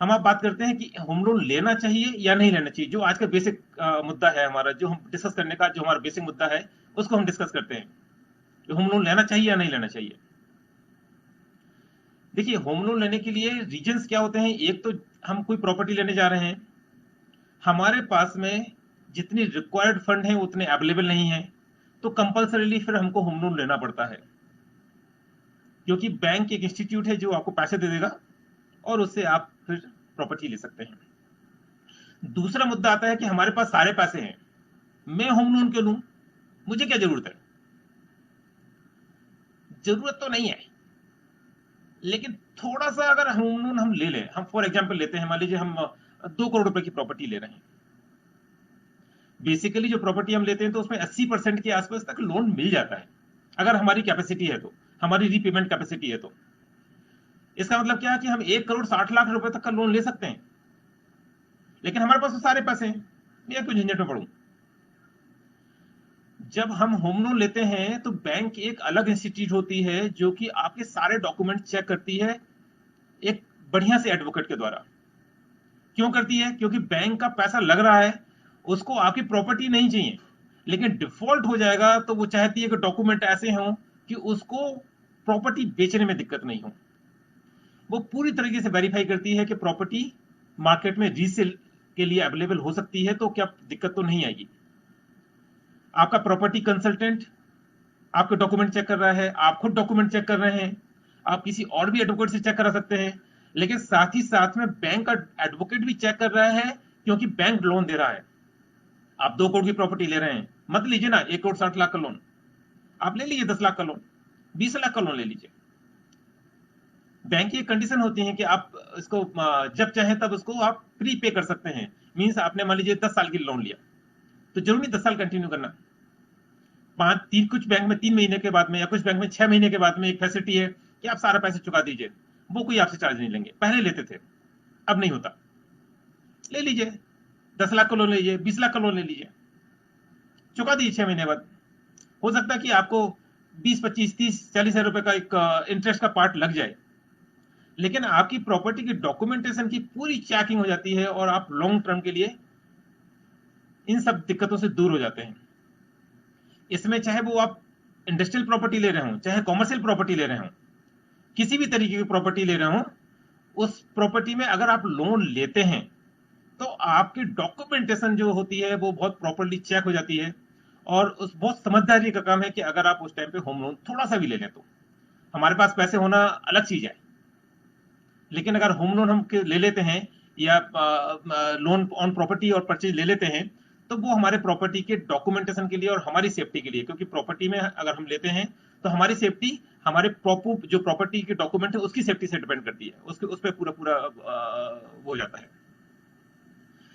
हम आप बात करते हैं कि होम लोन लेना चाहिए या नहीं लेना चाहिए। जो आज का बेसिक मुद्दा है हमारा, जो हम डिस्कस करने का जो हमारा बेसिक मुद्दा है, उसको हम डिस्कस करते हैं कि होम लोन लेना चाहिए या नहीं लेना चाहिए। देखिए, होम लोन लेने के लिए रीजंस क्या होते हैं। एक तो हम कोई प्रॉपर्टी लेने जा रहे हैं, हमारे पास में जितनी रिक्वायर्ड फंड है उतने अवेलेबल नहीं है, तो कंपल्सरीली फिर हमको होम लोन लेना पड़ता है, क्योंकि बैंक एक इंस्टीट्यूट है जो आपको पैसे दे देगा और उससे आप फिर प्रॉपर्टी ले सकते हैं। दूसरा मुद्दा आता है कि हमारे पास सारे पैसे हैं, मैं होम लोन क्यों लूं, मुझे क्या जरूरत है। जरूरत तो नहीं है, लेकिन थोड़ा सा अगर होम लोन हम ले लें, हम फॉर एग्जांपल लेते हैं, मान लीजिए हम 2 करोड़ रुपए की प्रॉपर्टी ले रहे हैं। बेसिकली जो प्रॉपर्टी हम लेते हैं तो उसमें 80% के आसपास तक लोन मिल जाता है, अगर हमारी कैपेसिटी है तो, हमारी रीपेमेंट कैपेसिटी है तो। इसका मतलब क्या है कि हम 1 करोड़ 60 लाख रुपए तक का लोन ले सकते हैं, लेकिन हमारे पास तो सारे पैसे हैं, मैं क्यों झंझट में पड़ूं। जब हम होम लोन लेते हैं तो बैंक एक अलग इंस्टीट्यूट होती है जो कि आपके सारे डॉक्यूमेंट चेक करती है, एक बढ़िया से एडवोकेट के द्वारा। क्यों करती है, क्योंकि बैंक का पैसा लग रहा है, उसको आपकी प्रॉपर्टी नहीं चाहिए, लेकिन डिफॉल्ट हो जाएगा तो वो चाहती है कि डॉक्यूमेंट ऐसे हों कि उसको प्रॉपर्टी बेचने में दिक्कत नहीं हो। वो पूरी तरीके से वेरीफाई करती है कि प्रॉपर्टी मार्केट में रीसेल के लिए अवेलेबल हो सकती है, तो क्या दिक्कत तो नहीं आएगी। आपका प्रॉपर्टी कंसल्टेंट आपके डॉक्यूमेंट चेक कर रहा है, आप खुद डॉक्यूमेंट चेक कर रहे हैं, आप किसी और भी एडवोकेट से चेक करा सकते हैं, लेकिन साथ ही साथ में बैंक का एडवोकेट भी चेक कर रहा है, क्योंकि बैंक लोन दे रहा है। आप 2 करोड़ की प्रॉपर्टी ले रहे हैं, मत लीजिए ना 1 करोड़ 60 लाख का लोन, आप ले लीजिए 10 लाख का लोन, 20 लाख का लोन ले लीजिए। बैंक की कंडीशन होती है कि आप इसको जब चाहें तब उसको आप प्री पे कर सकते हैं। मींस आपने मान लीजिए 10 साल की लोन लिया, तो जरूरी नहीं 10 साल कंटिन्यू करना। कुछ बैंक में 3 महीने के बाद में, या कुछ बैंक में 6 महीने के बाद में एक फैसिलिटी है कि आप सारा पैसे चुका दीजिए, वो कोई आपसे चार्ज नहीं लेंगे। पहले लेते थे, अब नहीं होता। ले लीजिए 10 लाख का लोन ले लीजिए, 20 लाख का लोन ले लीजिए, चुका दीजिए 6 महीने बाद। हो सकता है कि आपको 20 25 30 40 हजार रुपए का एक इंटरेस्ट का पार्ट लग जाए, लेकिन आपकी प्रॉपर्टी की डॉक्यूमेंटेशन की पूरी चेकिंग हो जाती है और आप लॉन्ग टर्म के लिए इन सब दिक्कतों से दूर हो जाते हैं। इसमें चाहे वो आप इंडस्ट्रियल प्रॉपर्टी ले रहे हो, चाहे कॉमर्शियल प्रॉपर्टी ले रहे हो, किसी भी तरीके की प्रॉपर्टी ले रहे हो, उस प्रॉपर्टी में अगर आप लोन लेते हैं तो आपकी डॉक्यूमेंटेशन जो होती है वो बहुत प्रॉपर्ली चेक हो जाती है। और उस बहुत समझदारी का काम है कि अगर आप उस टाइम पे होम लोन थोड़ा सा भी ले लें, तो हमारे पास पैसे होना अलग चीज है, लेकिन अगर होम लोन हम ले लेते हैं या लोन ऑन प्रॉपर्टी और परचेज ले लेते हैं, तो वो हमारे प्रॉपर्टी के डॉक्यूमेंटेशन के लिए और हमारी सेफ्टी के लिए, क्योंकि प्रॉपर्टी में अगर हम लेते हैं तो हमारी सेफ्टी हमारे प्रॉपर जो प्रॉपर्टी के डॉक्यूमेंट है उसकी सेफ्टी से डिपेंड करती है, उसके उस पर पूरा पूरा वो हो जाता है।